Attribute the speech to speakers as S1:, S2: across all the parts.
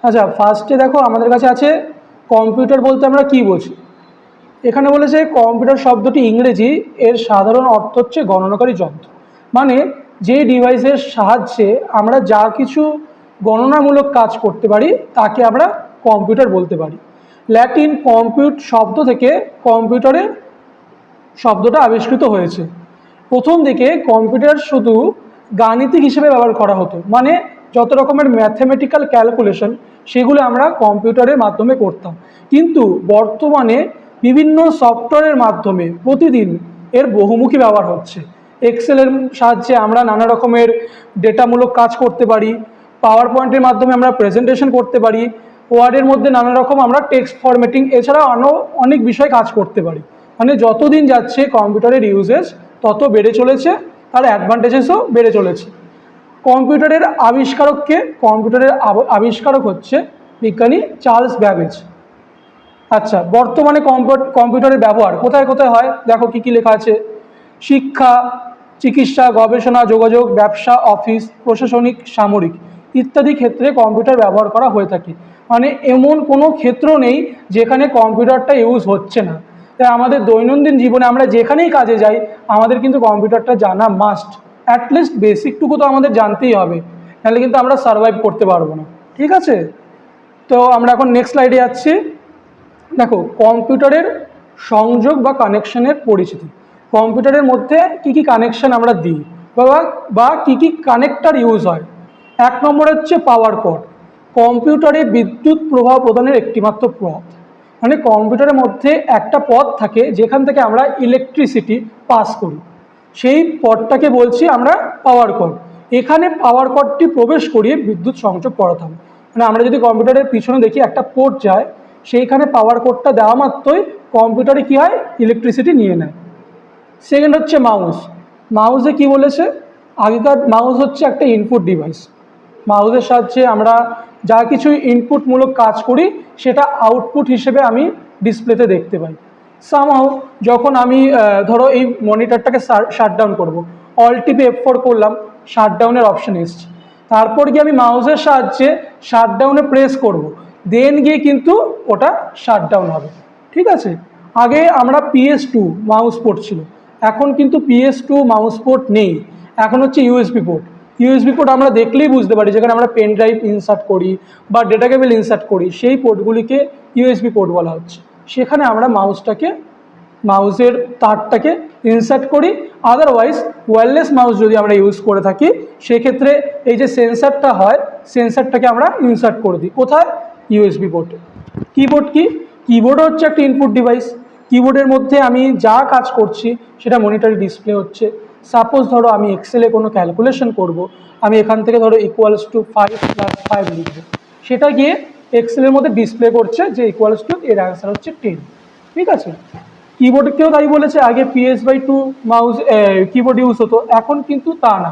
S1: আচ্ছা, ফার্স্টে দেখো আমাদের কাছে আছে কম্পিউটার বলতে আমরা কি বুঝি। এখানে বলেছে কম্পিউটার শব্দটি ইংরেজি, এর সাধারণ অর্থ হচ্ছে গণনাকারী যন্ত্র। মানে যে ডিভাইসের সাহায্যে আমরা যা কিছু গণনামূলক কাজ করতে পারি তাকে আমরা কম্পিউটার বলতে পারি। ল্যাটিন কম্পিউট শব্দ থেকে কম্পিউটারের শব্দটা আবিষ্কৃত হয়েছে। প্রথম দিকে কম্পিউটার শুধু গাণিতিক হিসেবে ব্যবহার করা হতো, মানে যত রকমের ম্যাথমেটিক্যাল ক্যালকুলেশন সেগুলো আমরা কম্পিউটারের মাধ্যমে করতাম। কিন্তু বর্তমানে বিভিন্ন সফটওয়্যারের মাধ্যমে প্রতিদিন এর বহুমুখী ব্যবহার হচ্ছে। এক্সেলের সাহায্যে আমরা নানা রকমের ডেটামূলক কাজ করতে পারি, পাওয়ার পয়েন্টের মাধ্যমে আমরা প্রেজেন্টেশন করতে পারি, ওয়ার্ডের মধ্যে নানা রকম আমরা টেক্সট ফরম্যাটিং এছাড়াও আরও অনেক বিষয় কাজ করতে পারি। মানে যতদিন যাচ্ছে কম্পিউটারের ইউজেজ তত বেড়ে চলেছে, তার অ্যাডভান্টেজেসও বেড়ে চলেছে। কম্পিউটারের আবিষ্কারককে, কম্পিউটারের আবিষ্কারক হচ্ছে বিজ্ঞানী চার্লস ব্যাবেজ। আচ্ছা, বর্তমানে কম্পিউটারের ব্যবহার কোথায় কোথায় হয় দেখো কি কি লেখা আছে। শিক্ষা, চিকিৎসা, গবেষণা, যোগাযোগ, ব্যবসা, অফিস, প্রশাসনিক, সামরিক ইত্যাদি ক্ষেত্রে কম্পিউটার ব্যবহার করা হয়ে থাকে। মানে এমন কোনো ক্ষেত্র নেই যেখানে কম্পিউটারটা ইউজ হচ্ছে না। তাই আমাদের দৈনন্দিন জীবনে আমরা যেখানেই কাজে যাই আমাদের কিন্তু কম্পিউটারটা জানা মাস্ট। অ্যাটলিস্ট বেসিকটুকু তো আমাদের জানতেই হবে, নাহলে কিন্তু আমরা সার্ভাইভ করতে পারবো না। ঠিক আছে, তো আমরা এখন নেক্সট স্লাইডে যাচ্ছি। দেখো কম্পিউটারের সংযোগ বা কানেকশনের পরিচিতি। কম্পিউটারের মধ্যে কি কি কানেকশন আমরা দিই বা কি কি কানেক্টর ইউজ হয়। এক নম্বর হচ্ছে পাওয়ার কর্ড। কম্পিউটারে বিদ্যুৎ প্রবাহ প্রদানের একটিমাত্র পথ। মানে কম্পিউটারের মধ্যে একটা পথ থাকে যেখান থেকে আমরা ইলেকট্রিসিটি পাস করি, সেই পথটাকে বলছি আমরা পাওয়ার কর্ড। এখানে পাওয়ার কর্ডটি প্রবেশ করিয়ে বিদ্যুৎ সংযোগ করাতে হবে। মানে আমরা যদি কম্পিউটারের পিছনে দেখি একটা পোর্ট যায়, সেইখানে পাওয়ার কোডটা দেওয়া মাত্রই কম্পিউটারে কী হয়, ইলেকট্রিসিটি নিয়ে নেয়। সেকেন্ড হচ্ছে মাউস। মাউসে কি বলেছে, আগেকার মাউস হচ্ছে একটা ইনপুট ডিভাইস। মাউসের সাহায্যে আমরা যা কিছু ইনপুটমূলক কাজ করি সেটা আউটপুট হিসেবে আমি ডিসপ্লেতে দেখতে পাই। সামহাউ যখন আমি ধরো এই মনিটরটাকে শাটডাউন করবো, অল টিপে F4 করলাম, শাটডাউনের অপশান এসছে। তারপর গিয়ে আমি মাউসের সাহায্যে শাটডাউনে প্রেস করব, দেন গিয়ে কিন্তু ওটা শাটডাউন হবে। ঠিক আছে, আগে আমরা PS2 মাউস পোর্ট ছিল, এখন কিন্তু PS2 মাউস পোর্ট নেই, এখন হচ্ছে ইউএসবি পোর্ট। ইউএসবি পোর্ট আমরা দেখলেই বুঝতে পারি, যেখানে আমরা পেন ড্রাইভ ইনসার্ট করি বা ডেটা কেবল ইনসার্ট করি সেই পোর্টগুলিকে ইউএসবি পোর্ট বলা হচ্ছে। সেখানে আমরা মাউসের তারটাকে ইনসার্ট করি। আদারওয়াইজ ওয়্যারলেস মাউস যদি আমরা ইউজ করে থাকি সেক্ষেত্রে এই যে সেন্সারটা হয়, সেন্সারটাকে আমরা ইনসার্ট করে দিই কোথায়, ইউএসবি পোর্টে। কিবোর্ড কি, কিবোর্ড হচ্ছে একটা ইনপুট ডিভাইস। কিবোর্ডের মধ্যে আমি যা কাজ করছি সেটা মনিটরে ডিসপ্লে হচ্ছে। সাপোজ ধরো আমি এক্সেলে কোনো ক্যালকুলেশন করব, আমি এখান থেকে ধরো =5 + 5 লিখব, সেটা গিয়ে এক্সেলের মধ্যে ডিসপ্লে করছে যে এর অ্যান্সার হচ্ছে 10। ঠিক আছে, কিবোর্ডকেও তাই বলেছে, আগে PS/2 মাউস কিবোর্ড ইউজ হতো, এখন কিন্তু তা না,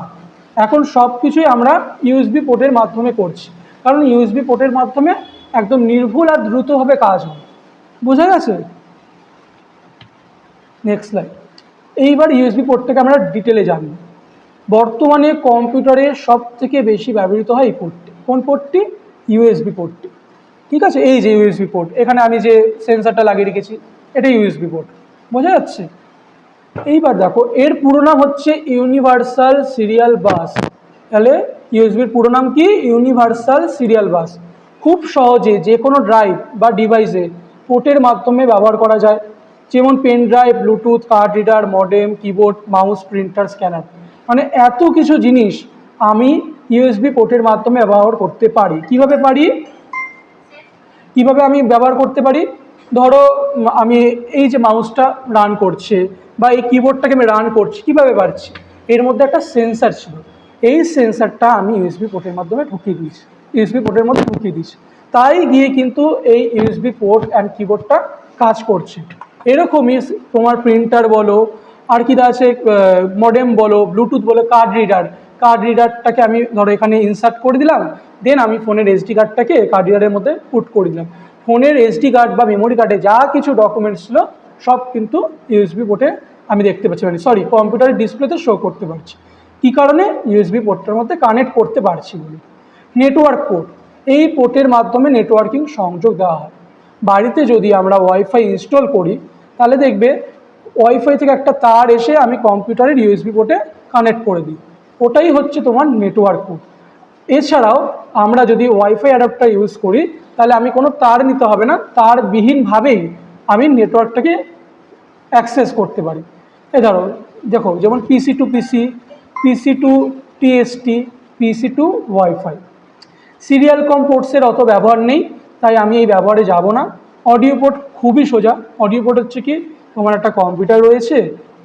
S1: এখন সব কিছুই আমরা ইউএসবি পোর্টের মাধ্যমে করছি, কারণ ইউএসবি পোর্টের মাধ্যমে একদম নির্ভুল আর দ্রুতভাবে কাজ হয়। বোঝা গেছে? Next slide. এইবার ইউএসবি পোর্টটাকে আমরা ডিটেলে জানব। বর্তমানে কম্পিউটারে সব থেকে বেশি ব্যবহৃত হয় এই পোর্টটি। কোন পোর্টটি? ইউএসবি পোর্টটি। ঠিক আছে, এই যে ইউএসবি পোর্ট, এখানে আমি যে সেন্সারটা লাগিয়ে রেখেছি এটা ইউএসবি পোর্ট। বোঝা যাচ্ছে? এইবার দেখো এর পুরো নাম হচ্ছে ইউনিভার্সাল সিরিয়াল বাস। তাহলে ইউএসবির পুরো নাম কি? Universal serial bus. খুব সহজে যে কোনো ড্রাইভ বা ডিভাইসে পোর্টের মাধ্যমে ব্যবহার করা যায়, যেমন pen drive, Bluetooth, card reader, modem, keyboard, mouse, printer, scanner. মানে এত কিছু জিনিস আমি ইউএসবি পোর্টের মাধ্যমে ব্যবহার করতে পারি। কিভাবে পারি? কিভাবে আমি ব্যবহার করতে পারি? ধরো আমি এই যে মাউসটা রান করছে বা এই কিবোর্ডটাকে আমি রান করছি, কীভাবে পারছি? এর মধ্যে একটা সেন্সার ছিল, এই সেন্সারটা আমি ইউএসবি পোর্টের মাধ্যমে ঢুকিয়ে দিয়েছি, ইউএসবি পোর্টের মধ্যে ঢুকিয়ে দিয়েছি, তাই গিয়ে কিন্তু এই ইউএসবি পোর্ট অ্যান্ড কিবোর্ডটা কাজ করছে। এরকমই তোমার প্রিন্টার বলো, আর কি আছে, মডেম বলো, ব্লুটুথ বলো, কার্ড রিডারটাকে আমি ধরো এখানে ইনসার্ট করে দিলাম, দেন আমি ফোনের এসডি কার্ডটাকে কার্ড রিডারের মধ্যে পুট করে দিলাম। ফোনের এসডি কার্ড বা মেমোরি কার্ডে যা কিছু ডকুমেন্টস ছিল সব কিন্তু ইউএসবি পোর্টে আমি দেখতে পাচ্ছি, মানে কম্পিউটারের ডিসপ্লেতে শো করতে পারছি। কী কারণে? ইউএসবি পোর্টটার মধ্যে কানেক্ট করতে পারছি বলে। Network port. এই পোর্টের মাধ্যমে নেটওয়ার্কিং সংযোগ দেওয়া হয়। বাড়িতে যদি আমরা ওয়াইফাই ইনস্টল করি তাহলে দেখবে ওয়াইফাই থেকে একটা তার এসে আমি কম্পিউটারের ইউএসবি পোর্টে কানেক্ট করে দিই, ওটাই হচ্ছে তোমার নেটওয়ার্ক পোর্ট। এছাড়াও আমরা যদি ওয়াইফাই অ্যাডাপ্টার ইউজ করি তাহলে আমি কোনো তার নিতে হবে না, তারবিহীনভাবেই আমি নেটওয়ার্কটাকে অ্যাক্সেস করতে পারি। এই ধরো দেখো, যেমন পিসি টু পিসি, পিসি টু টিএসটি, পিসি টু ওয়াইফাই। সিরিয়াল কম পোর্টসের অত ব্যবহার নেই, তাই আমি এই ব্যবহারে যাব না। অডিও পোর্ট খুবই সোজা। অডিও পোর্ট হচ্ছে কি, তোমার একটা কম্পিউটার রয়েছে,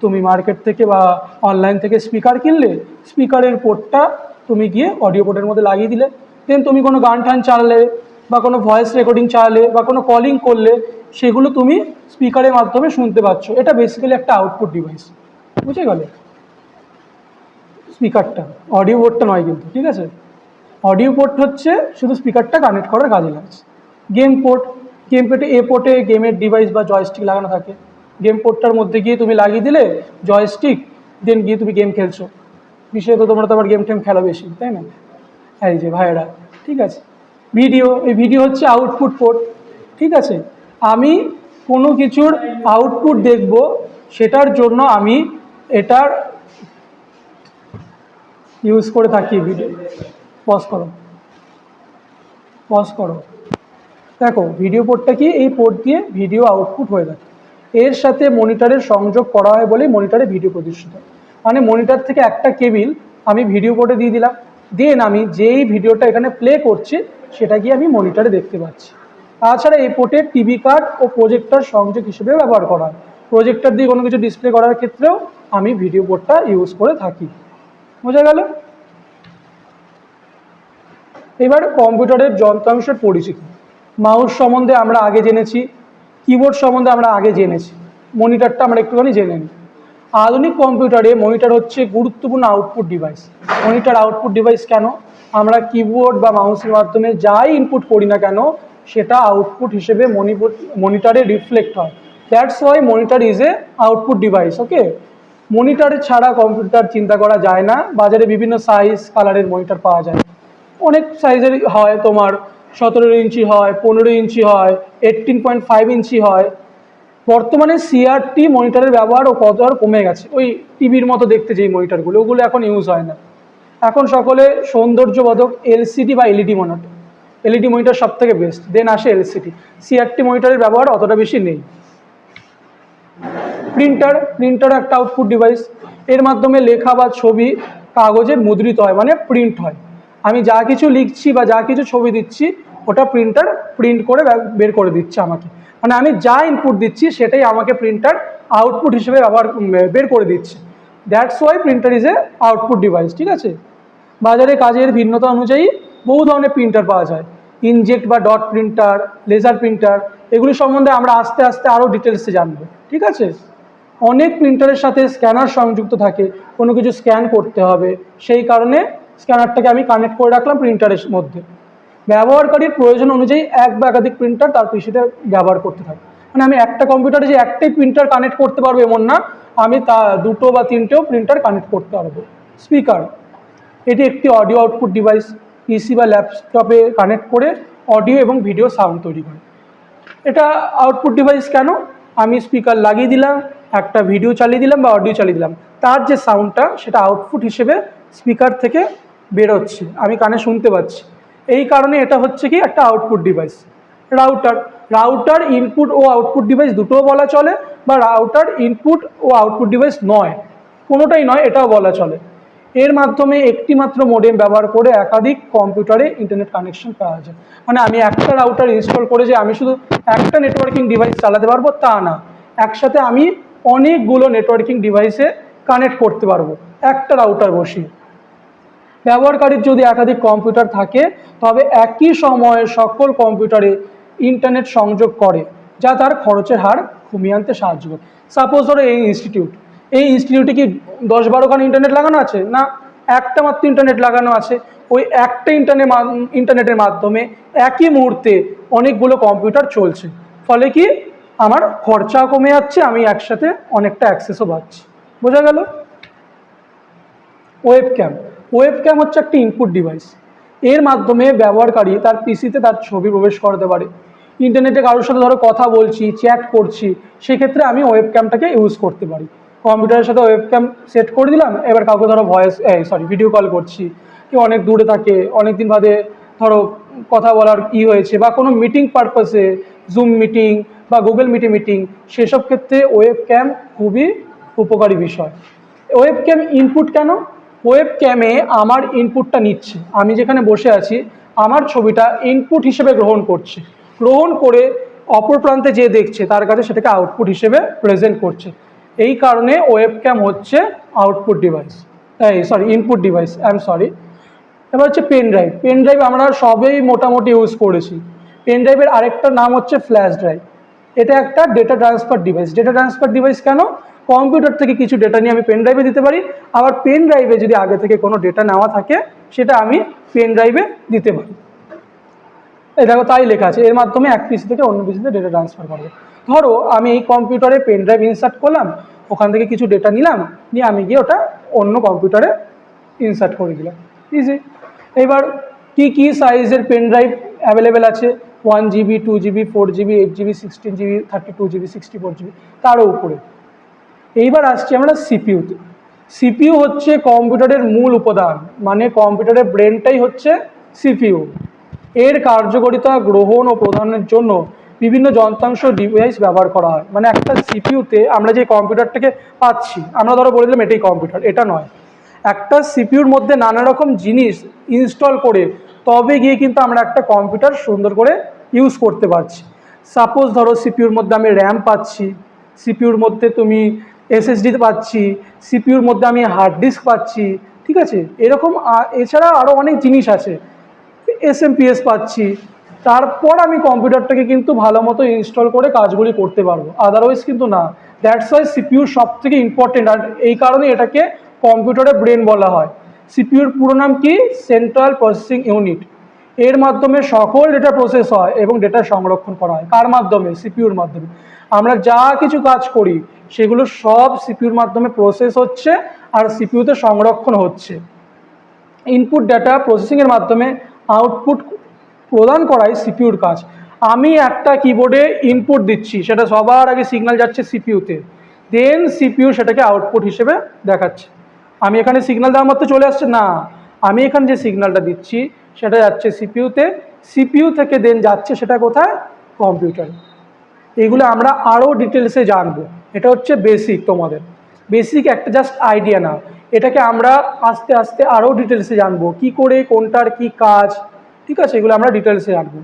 S1: তুমি মার্কেট থেকে বা অনলাইন থেকে স্পিকার কিনলে, স্পিকারের পোর্টটা তুমি গিয়ে অডিও পোর্টের মধ্যে লাগিয়ে দিলে, দেন তুমি কোনো গান টান চালালে বা কোনো ভয়েস রেকর্ডিং চালালে বা কোনো কলিং করলে সেগুলো তুমি স্পিকারের মাধ্যমে শুনতে পাচ্ছ। এটা বেসিক্যালি একটা আউটপুট ডিভাইস, বুঝে গেলে? স্পিকারটা, অডিও পোর্টটা নয় কিন্তু, ঠিক আছে? অডিও পোর্ট হচ্ছে শুধু স্পিকারটা কানেক্ট করার কাজে লাগছে। গেম পোর্ট, গেম পোর্টে এ পোর্টে গেমের ডিভাইস বা জয়স্টিক লাগানো থাকে, গেম পোর্টটার মধ্যে গিয়ে তুমি লাগিয়ে দিলে জয়স্টিক, দেন গিয়ে তুমি গেম খেলছো। বিশেষত তোমরা তো আবার গেম টেম খেলো বেশি, তাই না? এই যে ভাইয়েরা, ঠিক আছে। ভিডিও, এই ভিডিও হচ্ছে আউটপুট পোর্ট, ঠিক আছে? আমি কোনো কিছুর আউটপুট দেখব, সেটার জন্য আমি এটার ইউজ করে থাকি। ভিডিও পজ করো, পজ করো। দেখো ভিডিও পোর্টটা কি, এই পোর্ট দিয়ে ভিডিও আউটপুট হয়ে থাকে। এর সাথে মনিটরের সংযোগ করা হয় বলেই মনিটরে ভিডিও প্রদর্শিত হয়। মানে মনিটর থেকে একটা কেবিল আমি ভিডিও পোর্টে দিয়ে দিলাম, দেন আমি যেই ভিডিওটা এখানে প্লে করছি সেটা গিয়ে আমি মনিটরে দেখতে পাচ্ছি। তাছাড়া এই পোর্টে টিভি কার্ড ও প্রজেক্টর সংযোগ হিসেবে ব্যবহার করা হয়। প্রজেক্টর দিয়ে কোনো কিছু ডিসপ্লে করার ক্ষেত্রেও আমি ভিডিও পোর্টটা ইউজ করে থাকি। বোঝা গেল? এবার কম্পিউটারের যন্ত্রাংশের পরিচিতি। মাউস সম্বন্ধে আমরা আগে জেনেছি, কিবোর্ড সম্বন্ধে আমরা আগে জেনেছি, মনিটরটা আমরা একটুখানি জেনে নিই। আধুনিক কম্পিউটারে মনিটর হচ্ছে গুরুত্বপূর্ণ output device. Monitor output device কেন? আমরা কিবোর্ড বা মাউসের মাধ্যমে যাই ইনপুট করি না কেন সেটা আউটপুট হিসেবে মনিটরে রিফ্লেক্ট হয়। That's why monitor is a output device. Okay, monitor ছাড়া কম্পিউটার চিন্তা করা যায় না। বাজারে বিভিন্ন সাইজ কালারের মনিটর পাওয়া যায়, অনেক সাইজের হয়, তোমার 17 ইঞ্চি হয়, 15 ইঞ্চি হয়, 18.5 ইঞ্চি হয়। বর্তমানে সিআরটি মনিটরের ব্যবহার ও কত আর কমে গেছে। ওই টিভির মতো দেখতে যেই মনিটরগুলো, ওগুলো এখন ইউজ হয় না। এখন সকলে সৌন্দর্যবোধক এলসিডি বা এলইডি মনিটর, এলইডি মনিটর সব থেকে বেস্ট, দেন আসে এলসিডি। সিআরটি মনিটরের ব্যবহার অতটা বেশি নেই। প্রিন্টার, প্রিন্টার একটা আউটপুট ডিভাইস। এর মাধ্যমে লেখা বা ছবি কাগজে মুদ্রিত হয়, মানে প্রিন্ট হয়। আমি যা কিছু লিখছি বা যা কিছু ছবি দিচ্ছি ওটা প্রিন্টার প্রিন্ট করে বের করে দিচ্ছে আমাকে। মানে আমি যা ইনপুট দিচ্ছি সেটাই আমাকে প্রিন্টার আউটপুট হিসেবে বের করে দিচ্ছে। That's why printer is a output device, ঠিক আছে? বাজারে কাজের ভিন্নতা অনুযায়ী বহু ধরনের প্রিন্টার পাওয়া যায়। ইনজেক্ট বা ডট প্রিন্টার, লেজার প্রিন্টার, এগুলি সম্বন্ধে আমরা আস্তে আস্তে আরও ডিটেলসে জানবো, ঠিক আছে? অনেক প্রিন্টারের সাথে স্ক্যানার সংযুক্ত থাকে, কোনো কিছু স্ক্যান করতে হবে, সেই কারণে স্ক্যানারটাকে আমি কানেক্ট করে রাখলাম প্রিন্টারের মধ্যে। ব্যবহারকারীর প্রয়োজন অনুযায়ী এক বা একাধিক প্রিন্টার তার পিসিতে ব্যবহার করতে থাকে। মানে আমি একটা কম্পিউটারে যে একটাই প্রিন্টার কানেক্ট করতে পারবো এমন না, আমি তা দুটো বা তিনটেও প্রিন্টার কানেক্ট করতে পারবো। স্পিকার, এটি একটি অডিও আউটপুট ডিভাইস, পিসি বা ল্যাপটপে কানেক্ট করে অডিও এবং ভিডিও সাউন্ড তৈরি করে। এটা আউটপুট ডিভাইস কেন? আমি স্পিকার লাগিয়ে দিলাম, একটা ভিডিও চালিয়ে দিলাম বা অডিও চালিয়ে দিলাম, তার যে সাউন্ডটা সেটা আউটপুট হিসেবে স্পিকার থেকে বেরোচ্ছে, আমি কানে শুনতে পাচ্ছি। এই কারণে এটা হচ্ছে কি একটা output device. Router, router input ও আউটপুট ডিভাইস দুটোও বলা চলে, বা রাউটার ইনপুট ও আউটপুট ডিভাইস নয়, কোনোটাই নয় এটাও বলা চলে। এর মাধ্যমে একটি মাত্র মডেম ব্যবহার করে একাধিক কম্পিউটারে ইন্টারনেট কানেকশন পাওয়া যায়। মানে আমি একটা রাউটার ইনস্টল করে যে আমি শুধু একটা নেটওয়ার্কিং ডিভাইস চালাতে পারবো তা না, একসাথে আমি অনেকগুলো নেটওয়ার্কিং ডিভাইসে কানেক্ট করতে পারবো একটা রাউটার বসিয়ে। ব্যবহারকারীর যদি একাধিক কম্পিউটার থাকে তবে একই সময়ে সকল কম্পিউটারে ইন্টারনেট সংযোগ করে, যা তার খরচের হার কমিয়ে আনতে সাহায্য করে। সাপোজ ধরো এই ইনস্টিটিউটে কি 10-12খানা ইন্টারনেট লাগানো আছে? না, একটা মাত্র ইন্টারনেট লাগানো আছে। ওই একটা ইন্টারনেটের মাধ্যমে একই মুহূর্তে অনেকগুলো কম্পিউটার চলছে, ফলে কি আমার খরচাও কমে যাচ্ছে, আমি একসাথে অনেকটা অ্যাক্সেসও পাচ্ছি। বোঝা গেল? ওয়েবক্যাম, ওয়েবক্যাম হচ্ছে একটা ইনপুট ডিভাইস। এর মাধ্যমে ব্যবহারকারী তার পিসিতে তার ছবি প্রবেশ করাতে পারে। ইন্টারনেটে কারোর সাথে ধরো কথা বলছি, চ্যাট করছি, সেক্ষেত্রে আমি ওয়েব ক্যামটাকে ইউজ করতে পারি। কম্পিউটারের সাথে ওয়েব ক্যাম সেট করে দিলাম, এবার কাউকে ধরো ভিডিও কল করছি, কেউ অনেক দূরে থাকে, অনেক দিন বাদে ধরো কথা বলার হয়েছে, বা কোনো মিটিং পারপাসে, জুম মিটিং বা গুগল মিটিং, সেসব ক্ষেত্রে ওয়েব ক্যাম খুবই উপকারী বিষয়। ওয়েব ক্যাম ইনপুট কেন? ওয়েব ক্যামে আমার ইনপুটটা নিচ্ছে, আমি যেখানে বসে আছি আমার ছবিটা ইনপুট হিসেবে গ্রহণ করে অপর প্রান্তে যে দেখছে তার কাছে সেটাকে আউটপুট হিসেবে প্রেজেন্ট করছে। এই কারণে ওয়েব ক্যাম হচ্ছে আউটপুট ডিভাইস, ইনপুট ডিভাইস। এবার হচ্ছে পেন ড্রাইভ আমরা সবেই মোটামুটি ইউজ করেছি। পেন ড্রাইভের আরেকটা নাম হচ্ছে ফ্ল্যাশ ড্রাইভ। এটা একটা ডেটা ট্রান্সফার ডিভাইস। কেন? কম্পিউটার থেকে কিছু ডেটা নিয়ে আমি পেন ড্রাইভে দিতে পারি, আবার পেন ড্রাইভে যদি আগে থেকে কোনো ডেটা নেওয়া থাকে সেটা আমি পেন ড্রাইভে দিতে পারি। এই দেখো তাই লেখা আছে, এর মাধ্যমে এক পিসি থেকে অন্য পিসিতে ডেটা ট্রান্সফার করবে। ধরো আমি এই কম্পিউটারে পেন ড্রাইভ ইনসার্ট করলাম, ওখান থেকে কিছু ডেটা নিলাম, নিয়ে আমি গিয়ে ওটা অন্য কম্পিউটারে ইনসার্ট করে দিলাম, ইজি। এবার কি সাইজের পেন ড্রাইভ অ্যাভেলেবেল আছে? 1 GB, 2 GB, 4 GB, 8 GB, 16 GB, 32 GB, 64 GB, তারও উপরে। এইবার আসছি আমরা সিপিইউতে। সিপিইউ হচ্ছে কম্পিউটারের মূল উপাদান, মানে কম্পিউটারের ব্রেনটাই হচ্ছে সিপিইউ। এর কার্যকারিতা গ্রহণ ও প্রদানের জন্য বিভিন্ন যন্ত্রাংশ ডিভাইস ব্যবহার করা হয়। মানে একটা সিপিইউতে আমরা যে কম্পিউটারটাকে পাচ্ছি, আমরা ধরো বলে দিলাম এটাই কম্পিউটার, এটা নয়। একটা সিপিইউর মধ্যে নানা রকম জিনিস ইনস্টল করে তবে গিয়ে কিন্তু আমরা একটা কম্পিউটার সুন্দর করে ইউজ করতে পারছি। সাপোজ ধরো সিপিইউর মধ্যে আমি র্যাম পাচ্ছি, সিপিইউর মধ্যে তুমি এসএসডি পাচ্ছি, সিপিইউর মধ্যে আমি হার্ড ডিস্ক পাচ্ছি, ঠিক আছে? এরকম এছাড়া আরও অনেক জিনিস আছে, এসএমপিএস পাচ্ছি। তারপর আমি কম্পিউটারটাকে কিন্তু ভালো মতো ইনস্টল করে কাজগুলি করতে পারবো, আদারওয়াইজ কিন্তু না। দ্যাটস ওয়াই সিপিইউ সব থেকে ইম্পর্টেন্ট, আর এই কারণে এটাকে কম্পিউটারের ব্রেন বলা হয়। সিপিইউর পুরো নাম কি? Central processing unit. এর মাধ্যমে সকল ডেটা প্রসেস হয় এবং ডেটা সংরক্ষণ করা হয়। কার মাধ্যমে? সিপিইউর মাধ্যমে। আমরা যা কিছু কাজ করি সেগুলো সব সিপিইউর মাধ্যমে প্রসেস হচ্ছে আর সিপিইউতে সংরক্ষণ হচ্ছে। ইনপুট ডেটা প্রসেসিংয়ের মাধ্যমে আউটপুট প্রদান করাই সিপিইউর কাজ। আমি একটা কিবোর্ডে ইনপুট দিচ্ছি, সেটা সবার আগে সিগন্যাল যাচ্ছে সিপিইউতে, দেন সিপিইউ সেটাকে আউটপুট হিসেবে দেখাচ্ছে। আমি এখানে সিগন্যাল দেওয়ার মতো চলে আসছে না, আমি এখানে যে সিগন্যালটা দিচ্ছি সেটা যাচ্ছে সিপিইউতে, সিপিইউ থেকে দেন যাচ্ছে সেটা কোথায়? কম্পিউটারে। এগুলো আমরা আরও ডিটেলসে জানবো, এটা হচ্ছে বেসিক, তোমাদের বেসিক একটা জাস্ট আইডিয়া না, এটাকে আমরা আস্তে আস্তে আরও ডিটেলসে জানবো, কি করে কোনটার কি কাজ, ঠিক আছে? এগুলো আমরা ডিটেলসে জানবো।